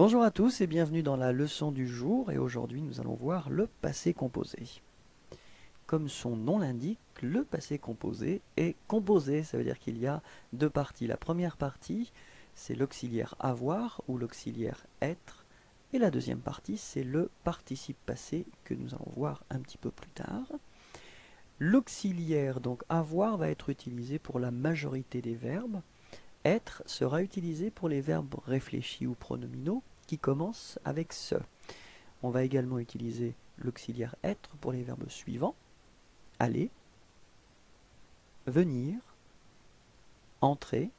Bonjour à tous et bienvenue dans la leçon du jour et aujourd'hui nous allons voir le passé composé. Comme son nom l'indique, le passé composé est composé, ça veut dire qu'il y a deux parties. La première partie, c'est l'auxiliaire avoir ou l'auxiliaire être et la deuxième partie, c'est le participe passé que nous allons voir un petit peu plus tard. L'auxiliaire, donc avoir, va être utilisé pour la majorité des verbes. Être sera utilisé pour les verbes réfléchis ou pronominaux qui commencent avec ce. On va également utiliser l'auxiliaire être pour les verbes suivants: aller, venir, entrer,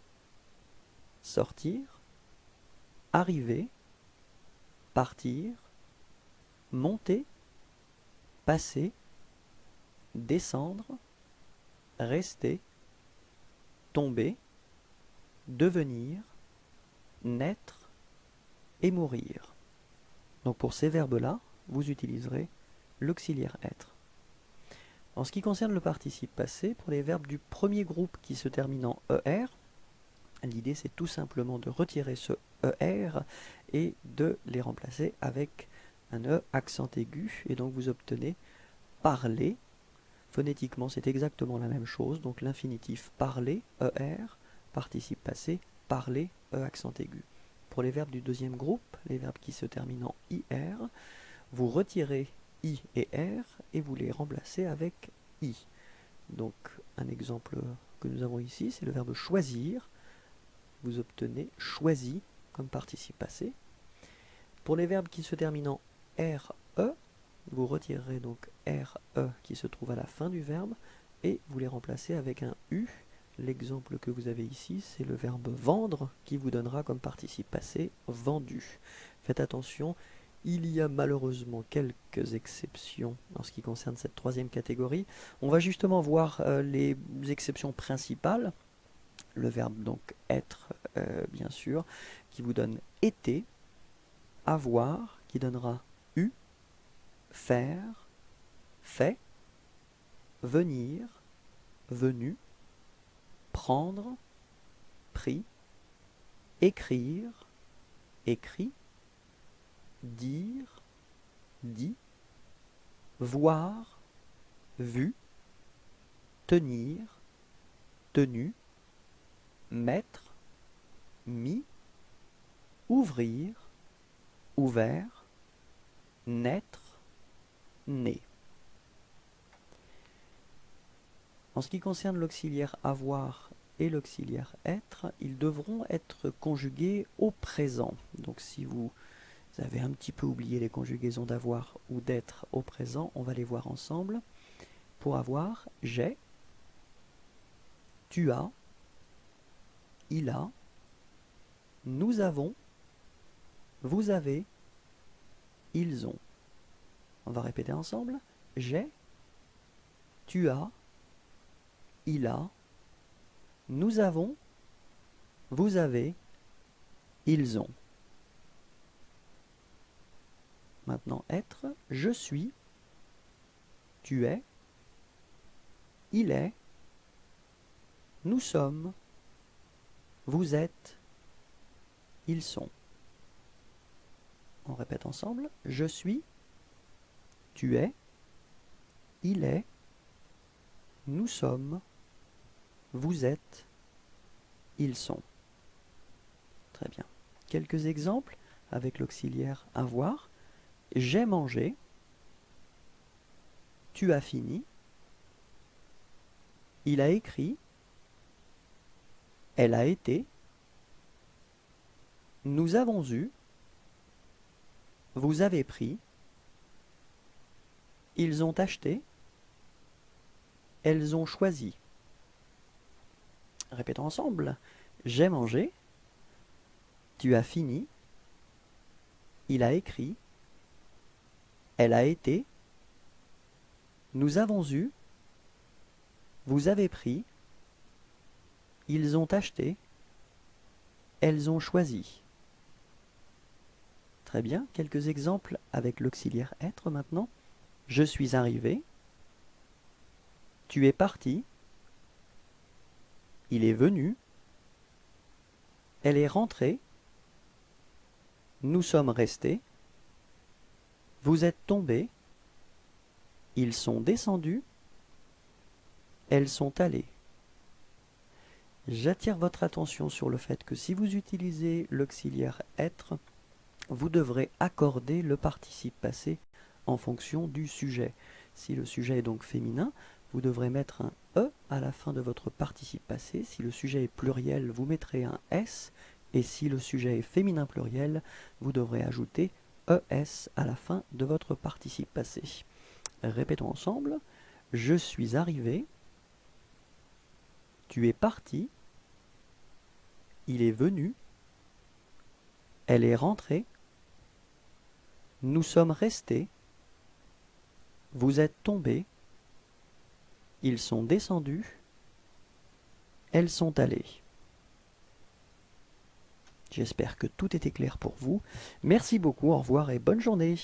sortir, arriver, partir, monter, passer, descendre, rester, tomber, devenir, naître et mourir. Donc pour ces verbes-là, vous utiliserez l'auxiliaire être. En ce qui concerne le participe passé, pour les verbes du premier groupe qui se terminent en ER, l'idée c'est tout simplement de retirer ce ER et de les remplacer avec un E accent aigu, et donc vous obtenez parler. Phonétiquement c'est exactement la même chose, donc l'infinitif parler, ER, participe passé, parler, E accent aigu. Pour les verbes du deuxième groupe, les verbes qui se terminent en IR, vous retirez I et R et vous les remplacez avec I. Donc un exemple que nous avons ici, c'est le verbe choisir. Vous obtenez choisi comme participe passé. Pour les verbes qui se terminent en RE, vous retirerez donc RE qui se trouve à la fin du verbe et vous les remplacez avec un U. L'exemple que vous avez ici, c'est le verbe vendre qui vous donnera comme participe passé vendu. Faites attention, il y a malheureusement quelques exceptions en ce qui concerne cette troisième catégorie. On va justement voir les exceptions principales. Le verbe donc être, bien sûr, qui vous donne été, avoir, qui donnera eu, faire, fait, venir, venu, prendre, pris, écrire, écrit, dire, dit, voir, vu, tenir, tenu, mettre, mis, ouvrir, ouvert, naître, né. En ce qui concerne l'auxiliaire avoir et l'auxiliaire être, ils devront être conjugués au présent. Donc si vous avez un petit peu oublié les conjugaisons d'avoir ou d'être au présent, on va les voir ensemble. Pour avoir, j'ai, tu as, il a, nous avons, vous avez, ils ont. On va répéter ensemble. J'ai, tu as, il a, nous avons, vous avez, ils ont. Maintenant, être, je suis, tu es, il est, nous sommes, vous êtes, ils sont. On répète ensemble. Je suis, tu es, il est, nous sommes, vous êtes, ils sont. Très bien. Quelques exemples avec l'auxiliaire avoir. J'ai mangé, tu as fini, il a écrit, elle a été, nous avons eu, vous avez pris, ils ont acheté, elles ont choisi. Répétons ensemble. J'ai mangé, tu as fini, il a écrit, elle a été, nous avons eu, vous avez pris, ils ont acheté, elles ont choisi. Très bien, quelques exemples avec l'auxiliaire être maintenant. Je suis arrivé, tu es parti, il est venu, elle est rentrée, Nous sommes restés. Vous êtes tombés. Ils sont descendus. Elles sont allées. J'attire votre attention sur le fait que si vous utilisez l'auxiliaire être, vous devrez accorder le participe passé en fonction du sujet. Si le sujet est donc féminin, vous devrez mettre un E à la fin de votre participe passé. Si le sujet est pluriel, vous mettrez un S. Et si le sujet est féminin pluriel, vous devrez ajouter ES à la fin de votre participe passé. Répétons ensemble. Je suis arrivé. Tu es parti. Il est venu. Elle est rentrée. Nous sommes restés. Vous êtes tombés. Ils sont descendus. Elles sont allées. J'espère que tout était clair pour vous. Merci beaucoup, au revoir et bonne journée.